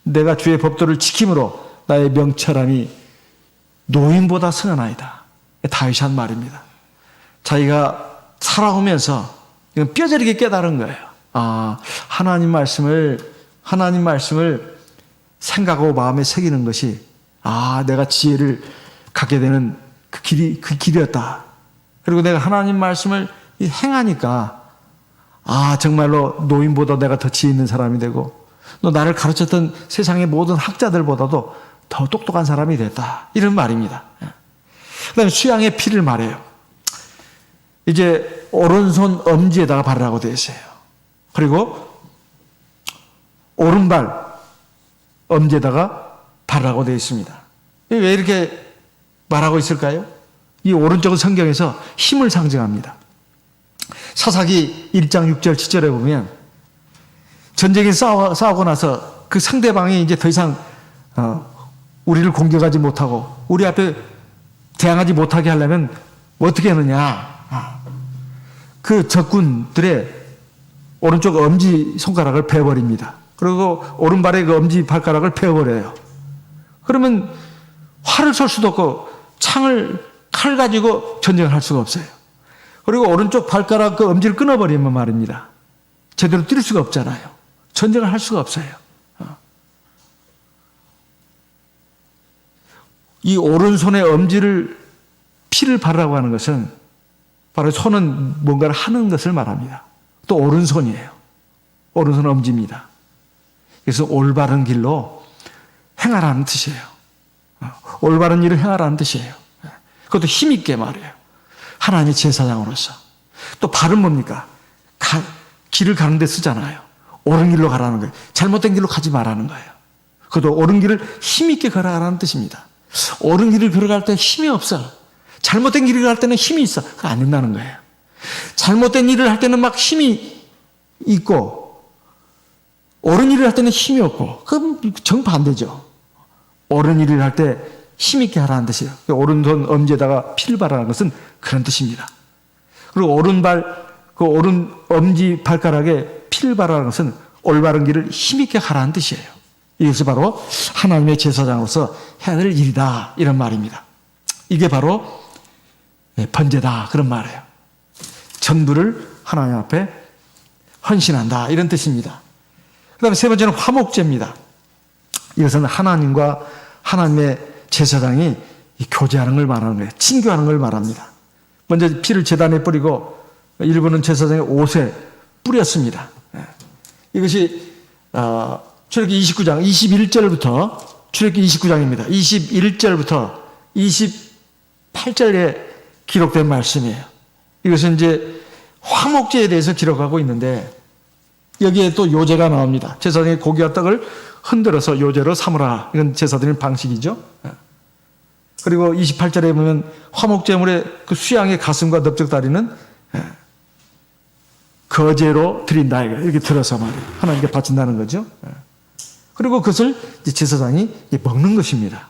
내가 주의 법도를 지킴으로 나의 명철함이 노인보다 승하나이다. 다윗이 한 말입니다. 자기가 살아오면서 이건 뼈저리게 깨달은 거예요. 하나님 말씀을 생각하고 마음에 새기는 것이 내가 지혜를 갖게 되는 그 길이었다. 그리고 내가 하나님 말씀을 행하니까 정말로 노인보다 내가 더 지혜 있는 사람이 되고 또 나를 가르쳤던 세상의 모든 학자들보다도 더 똑똑한 사람이 됐다. 이런 말입니다. 그다음에 수양의 피를 말해요. 이제 오른손 엄지에다가 바르라고 되어 있어요. 그리고 오른발 엄지에다가 바르라고 되어 있습니다. 왜 이렇게 말하고 있을까요? 이 오른쪽은 성경에서 힘을 상징합니다. 사사기 1장 6절 7절에 보면 전쟁에 싸우고 나서 그 상대방이 이제 더 이상 우리를 공격하지 못하고 우리 앞에 대항하지 못하게 하려면 어떻게 하느냐. 그 적군들의 오른쪽 엄지 손가락을 베어버립니다. 그리고 오른발의 그 엄지 발가락을 베어버려요. 그러면 활을 쏠 수도 없고 칼 가지고 전쟁을 할 수가 없어요. 그리고 오른쪽 발가락 그 엄지를 끊어버리면 말입니다. 제대로 뛸 수가 없잖아요. 전쟁을 할 수가 없어요. 이 오른손의 엄지를 피를 바르라고 하는 것은 바로 손은 뭔가를 하는 것을 말합니다. 또 오른손이에요. 오른손 엄지입니다. 그래서 올바른 길로 행하라는 뜻이에요. 올바른 일을 행하라는 뜻이에요. 그것도 힘있게 말해요. 하나님의 제사장으로서. 또 발은 뭡니까? 길을 가는 데 쓰잖아요. 옳은 길로 가라는 거예요. 잘못된 길로 가지 말라는 거예요. 그것도 옳은 길을 힘있게 걸어가라는 뜻입니다. 옳은 길을 걸어갈 때 힘이 없어. 잘못된 길을 갈 때는 힘이 있어. 그거 안 된다는 거예요. 잘못된 일을 할 때는 막 힘이 있고 옳은 일을 할 때는 힘이 없고 그건 정반대죠. 옳은 일을 할 때 힘있게 하라는 뜻이에요. 오른손 엄지에다가 피를 바르라는 것은 그런 뜻입니다. 그리고 그 오른 엄지 발가락에 피를 바르라는 것은 올바른 길을 힘있게 하라는 뜻이에요. 이것이 바로 하나님의 제사장으로서 해야 될 일이다 이런 말입니다. 이게 바로 번제다 그런 말이에요. 전부를 하나님 앞에 헌신한다 이런 뜻입니다. 그 다음에 세 번째는 화목제입니다. 이것은 하나님과 하나님의 제사장이 교제하는 걸 말하는 거예요. 친교하는 걸 말합니다. 먼저 피를 제단에 뿌리고 일부는 제사장의 옷에 뿌렸습니다. 이것이 출애굽기 29장 21절부터 출애굽기 29장입니다. 21절부터 28절에 기록된 말씀이에요. 이것은 이제 화목제에 대해서 기록하고 있는데 여기에 또 요제가 나옵니다. 제사장이 고기와 떡을 흔들어서 요제로 삼으라. 이건 제사드리는 방식이죠. 그리고 28절에 보면 화목제물의 그 수양의 가슴과 넓적다리는 거제로 드린다. 이렇게 들어서 말이에요. 하나님께 바친다는 거죠. 그리고 그것을 제사장이 먹는 것입니다.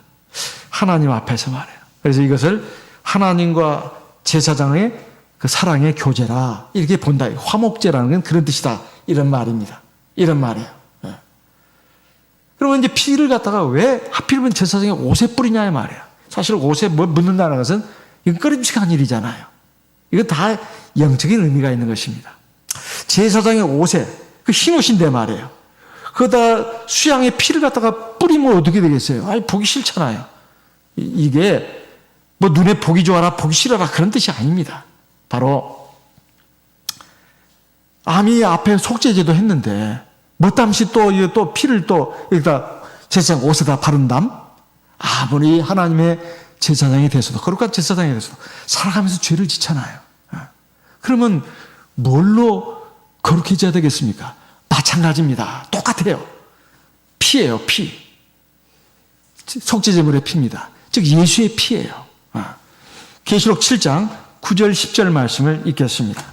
하나님 앞에서 말이에요. 그래서 이것을 하나님과 제사장의 그 사랑의 교제라 이렇게 본다. 화목제라는 건 그런 뜻이다. 이런 말입니다. 이런 말이에요. 그리고 이제 피를 갖다가 왜 하필이면 제사장의 옷에 뿌리냐 말이에요. 사실 옷에 뭐 묻는다는 것은 이건 꺼림칙한 일이잖아요. 이건 다 영적인 의미가 있는 것입니다. 제사장의 옷에 그 흰 옷인데 말이에요. 그거다 수양의 피를 갖다가 뿌리면 어떻게 되겠어요? 아니 보기 싫잖아요. 이게 뭐 눈에 보기 좋아라 보기 싫어라 그런 뜻이 아닙니다. 바로 아미 앞에 속죄제도 했는데 뭐땀시 또 피를 또 여기다 제사장 옷에다 바른담? 아무리 하나님의 제사장이 돼서도 거룩한 제사장이 돼서도 살아가면서 죄를 짓잖아요. 그러면 뭘로 거룩해져야 되겠습니까? 마찬가지입니다. 똑같아요. 피예요. 피. 속죄제물의 피입니다. 즉 예수의 피예요. 계시록 7장 9절 10절 말씀을 읽겠습니다.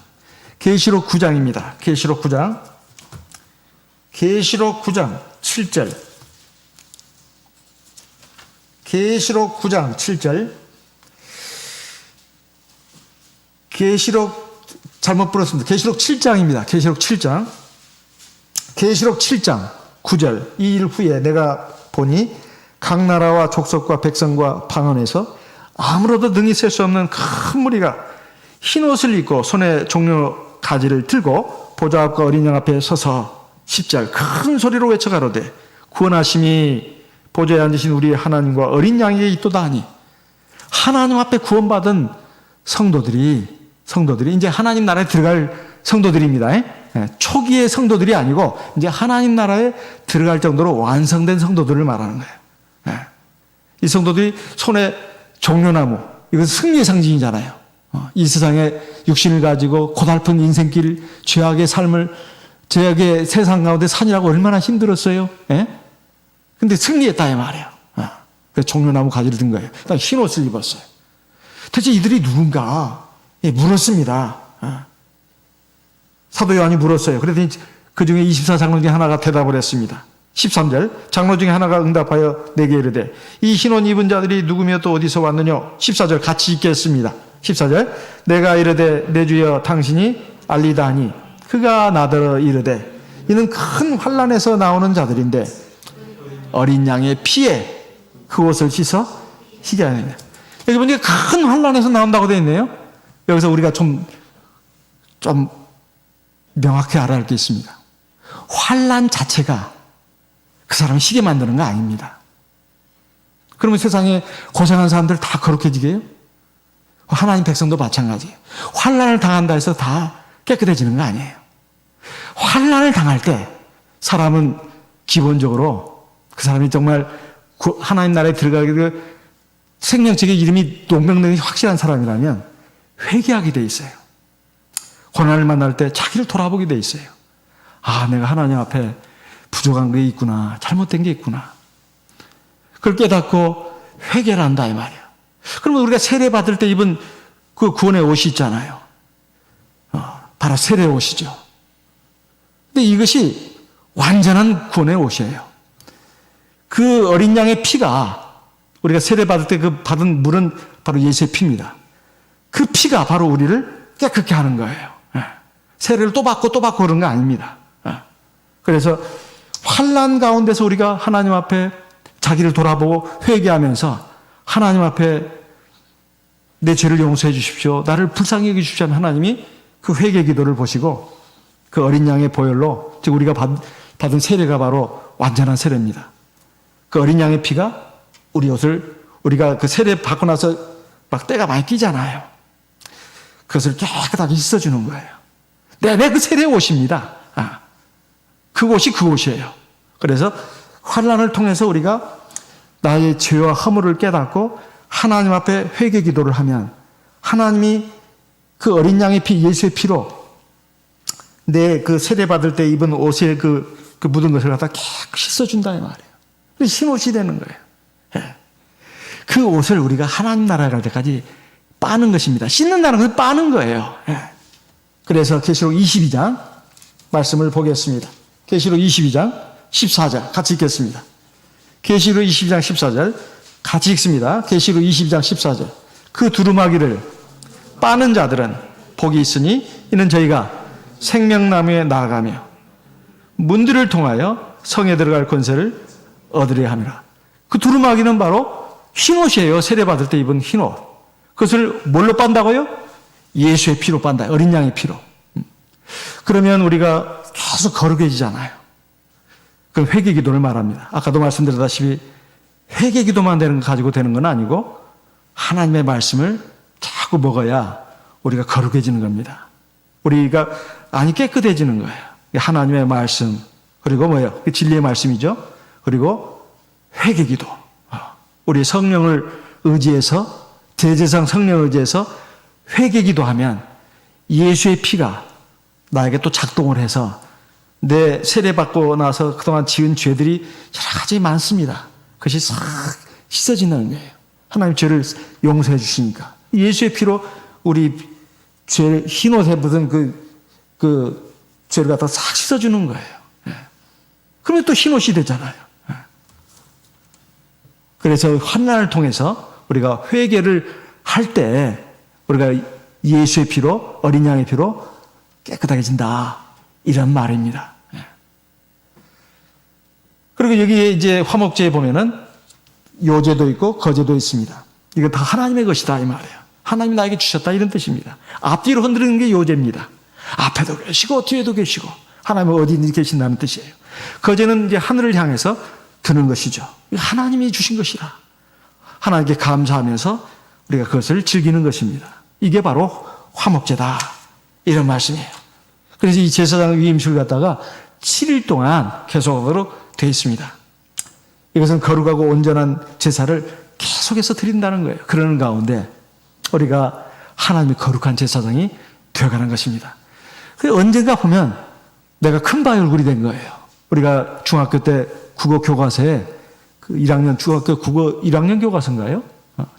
계시록 9장입니다. 계시록 9장 7절 계시록 9장 7절 잘못 불렀습니다. 계시록 7장입니다. 계시록 7장 9절 이 일 후에 내가 보니 각 나라와 족속과 백성과 방언에서 아무로도 능히 셀 수 없는 큰 무리가 흰 옷을 입고 손에 종려 가지를 들고 보좌 앞과 어린 양 앞에 서서 10절 큰 소리로 외쳐 가로되 구원하심이 보좌에 앉으신 우리 하나님과 어린 양에게 있도다 하니 하나님 앞에 구원받은 성도들이 이제 하나님 나라에 들어갈 성도들입니다. 초기의 성도들이 아니고 이제 하나님 나라에 들어갈 정도로 완성된 성도들을 말하는 거예요. 이 성도들이 손에 종려나무 이건 승리의 상징이잖아요. 이 세상에 육신을 가지고 고달픈 인생길, 죄악의 삶을, 죄악의 세상 가운데 사느라고 얼마나 힘들었어요. 예? 근데 승리했다 이 말이에요. 그래서 종려나무 가지를 든 거예요. 그다음에 흰 옷을 입었어요. 대체 이들이 누군가? 예, 물었습니다. 사도 요한이 물었어요. 그랬더니 그 중에 24장로 중에 하나가 대답을 했습니다. 13절 장로 중에 하나가 응답하여 내게 이르되 이 흰 옷 입은 자들이 누구며 또 어디서 왔느냐. 14절 같이 읽겠습니다. 14절 내가 이르되 내 주여 당신이 알리다 하니 그가 나더러 이르되 이는 큰 환난에서 나오는 자들인데 어린 양의 피에 그 옷을 씻어 희게 하느냐. 여기 보니까 큰 환난에서 나온다고 되어 있네요. 여기서 우리가 좀 명확히 알아야 할 게 있습니다. 환난 자체가 그 사람을 희게 만드는 거 아닙니다. 그러면 세상에 고생한 사람들 다 거룩해지게요? 하나님 백성도 마찬가지예요. 환난을 당한다 해서 다 깨끗해지는 거 아니에요. 환난을 당할 때 사람은 기본적으로 그 사람이 정말 하나님 나라에 들어가게 생명책의 이름이 동명령이 확실한 사람이라면 회개하게 돼 있어요. 고난을 만날 때 자기를 돌아보게 돼 있어요. 아, 내가 하나님 앞에 부족한 게 있구나. 잘못된 게 있구나. 그걸 깨닫고 회개를 한다 이 말이에요. 그러면 우리가 세례 받을 때 입은 그 구원의 옷이 있잖아요. 바로 세례 옷이죠. 근데 이것이 완전한 구원의 옷이에요. 그 어린 양의 피가 우리가 세례 받을 때 그 받은 물은 바로 예수의 피입니다. 그 피가 바로 우리를 깨끗게 하는 거예요. 세례를 또 받고 또 받고 그런 거 아닙니다. 그래서 환난 가운데서 우리가 하나님 앞에 자기를 돌아보고 회개하면서 하나님 앞에 내 죄를 용서해 주십시오. 나를 불쌍히 여겨 주십시오. 하나님이 그 회개 기도를 보시고 그 어린 양의 보혈로, 즉 우리가 받은 세례가 바로 완전한 세례입니다. 그 어린 양의 피가 우리 옷을, 우리가 그 세례 받고 나서 막 때가 많이 끼잖아요. 그것을 깨끗하게 씻어주는 거예요. 내 그 세례 옷입니다. 그 옷이 그 옷이에요. 그래서 환난을 통해서 우리가 나의 죄와 허물을 깨닫고 하나님 앞에 회개 기도를 하면 하나님이 그 어린 양의 피, 예수의 피로 내 그 세례 받을 때 입은 옷에 그 묻은 것을 갖다 깨끗이 씻어준다 이 말이에요. 흰 옷이 되는 거예요. 예. 그 옷을 우리가 하나님 나라에 갈 때까지 빠는 것입니다. 씻는다는 것은 빠는 거예요. 예. 그래서 계시록 22장 말씀을 보겠습니다. 계시록 22장 14절 같이 읽겠습니다. 계시록 22장 14절 같이 읽습니다. 계시록 22장 14절 그 두루마기를 빠는 자들은 복이 있으니 이는 저희가 생명나무에 나아가며 문들을 통하여 성에 들어갈 권세를 얻으려 함이라. 그 두루마기는 바로 흰옷이에요. 세례받을 때 입은 흰옷. 그것을 뭘로 빤다고요? 예수의 피로 빤다. 어린 양의 피로. 그러면 우리가 계속 거룩해지잖아요. 그럼 회개 기도를 말합니다. 아까도 말씀드렸다시피 회개 기도만 가지고 되는 건 아니고 하나님의 말씀을 자꾸 먹어야 우리가 거룩해지는 겁니다. 우리가 깨끗해지는 거예요. 하나님의 말씀, 그리고 뭐예요? 진리의 말씀이죠. 그리고 회개 기도. 우리 성령을 의지해서, 대제사장 성령을 의지해서 회개 기도하면 예수의 피가 나에게 또 작동을 해서 내 세례받고 나서 그동안 지은 죄들이 여러 가지 많습니다. 그것이 싹 씻어진다는 거예요. 하나님 죄를 용서해 주시니까. 예수의 피로 우리 죄, 흰옷에 묻은 그 죄를 갖다 싹 씻어주는 거예요. 그러면 또 흰옷이 되잖아요. 그래서 환난을 통해서 우리가 회개를 할 때 우리가 예수의 피로, 어린 양의 피로 깨끗하게 진다. 이런 말입니다. 그리고 여기에 이제 화목제에 보면은 요제도 있고 거제도 있습니다. 이거 다 하나님의 것이다 이 말이에요. 하나님이 나에게 주셨다 이런 뜻입니다. 앞뒤로 흔드는 게 요제입니다. 앞에도 계시고 뒤에도 계시고 하나님은 어디 계신다는 뜻이에요. 거제는 이제 하늘을 향해서 드는 것이죠. 하나님이 주신 것이라. 하나님께 감사하면서 우리가 그것을 즐기는 것입니다. 이게 바로 화목제다. 이런 말씀이에요. 그래서 이 제사장 위임식을 갖다가 7일 동안 계속하도록 되어 있습니다. 이것은 거룩하고 온전한 제사를 계속해서 드린다는 거예요. 그러는 가운데 우리가 하나님의 거룩한 제사장이 되어가는 것입니다. 언젠가 보면 내가 큰바의 얼굴이 된 거예요. 우리가 중학교 때 국어 교과서에 그 1학년 중학교 국어 1학년 교과서인가요?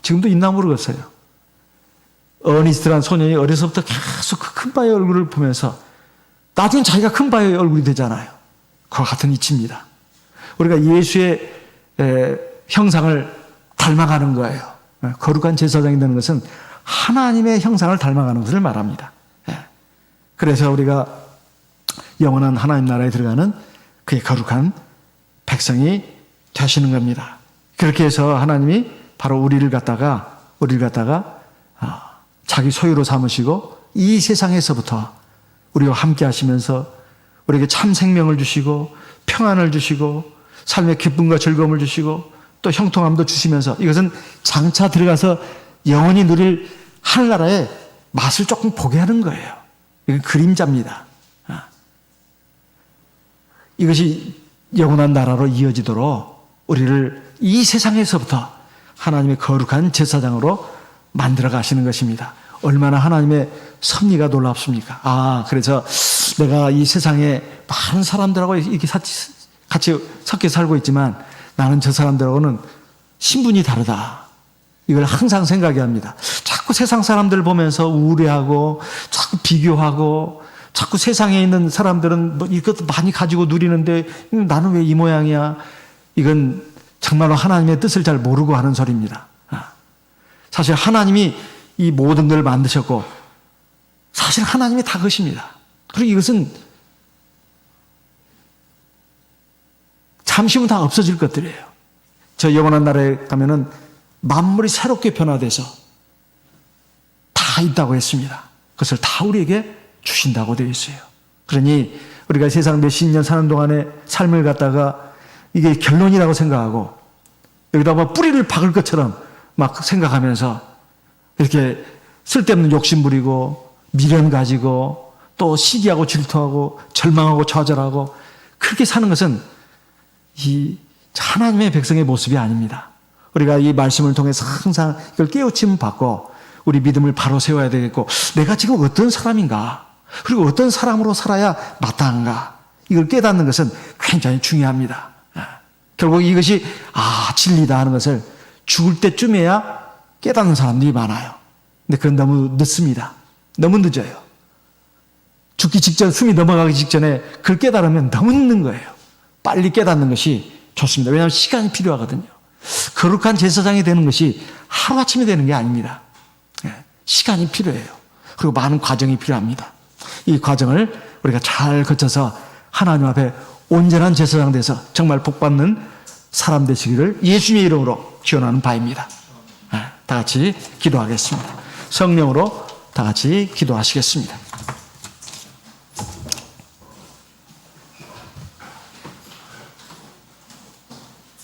지금도 있나 모르겠어요. 어니스트란 소년이 어려서부터 계속 그 큰바의 얼굴을 보면서 나중에 자기가 큰바의 얼굴이 되잖아요. 그와 같은 이치입니다. 우리가 예수의 형상을 닮아가는 거예요. 거룩한 제사장이 되는 것은 하나님의 형상을 닮아가는 것을 말합니다. 그래서 우리가 영원한 하나님 나라에 들어가는 그의 거룩한 백성이 되시는 겁니다. 그렇게 해서 하나님이 바로 우리를 갖다가 자기 소유로 삼으시고 이 세상에서부터 우리와 함께 하시면서 우리에게 참 생명을 주시고 평안을 주시고 삶의 기쁨과 즐거움을 주시고 또 형통함도 주시면서 이것은 장차 들어가서 영원히 누릴 하늘나라의 맛을 조금 보게 하는 거예요. 이건 그림자입니다. 이것이 영원한 나라로 이어지도록 우리를 이 세상에서부터 하나님의 거룩한 제사장으로 만들어 가시는 것입니다. 얼마나 하나님의 섭리가 놀랍습니까? 그래서 내가 이 세상에 많은 사람들하고 이렇게 같이 섞여 살고 있지만 나는 저 사람들하고는 신분이 다르다. 이걸 항상 생각해야 합니다. 자꾸 세상 사람들을 보면서 우울해하고 자꾸 비교하고 자꾸 세상에 있는 사람들은 뭐 이것도 많이 가지고 누리는데 나는 왜 이 모양이야? 이건 정말로 하나님의 뜻을 잘 모르고 하는 소리입니다. 사실 하나님이 이 모든 걸 만드셨고 사실 하나님이 다 것입니다. 그리고 이것은 잠시 후면 다 없어질 것들이에요. 저 영원한 나라에 가면은 만물이 새롭게 변화돼서 다 있다고 했습니다. 그것을 다 우리에게 주신다고 되어 있어요. 그러니 우리가 세상 몇십 년 사는 동안의 삶을 갖다가 이게 결론이라고 생각하고 여기다 뭐 뿌리를 박을 것처럼 막 생각하면서 이렇게 쓸데없는 욕심 부리고 미련 가지고 또 시기하고 질투하고 절망하고 좌절하고 그렇게 사는 것은 이 하나님의 백성의 모습이 아닙니다. 우리가 이 말씀을 통해서 항상 이걸 깨우침 받고 우리 믿음을 바로 세워야 되겠고 내가 지금 어떤 사람인가 그리고 어떤 사람으로 살아야 마땅한가 이걸 깨닫는 것은 굉장히 중요합니다. 결국 이것이 진리다 하는 것을 죽을 때쯤에야 깨닫는 사람들이 많아요. 근데 그건 너무 늦습니다. 너무 늦어요. 죽기 직전, 숨이 넘어가기 직전에 그걸 깨달으면 너무 늦는 거예요. 빨리 깨닫는 것이 좋습니다. 왜냐하면 시간이 필요하거든요. 거룩한 제사장이 되는 것이 하루아침에 되는 게 아닙니다. 시간이 필요해요. 그리고 많은 과정이 필요합니다. 이 과정을 우리가 잘 거쳐서 하나님 앞에 온전한 제사장 돼서 정말 복받는 사람 되시기를 예수님의 이름으로 기원하는 바입니다. 다 같이 기도하겠습니다. 성령으로 다 같이 기도하시겠습니다.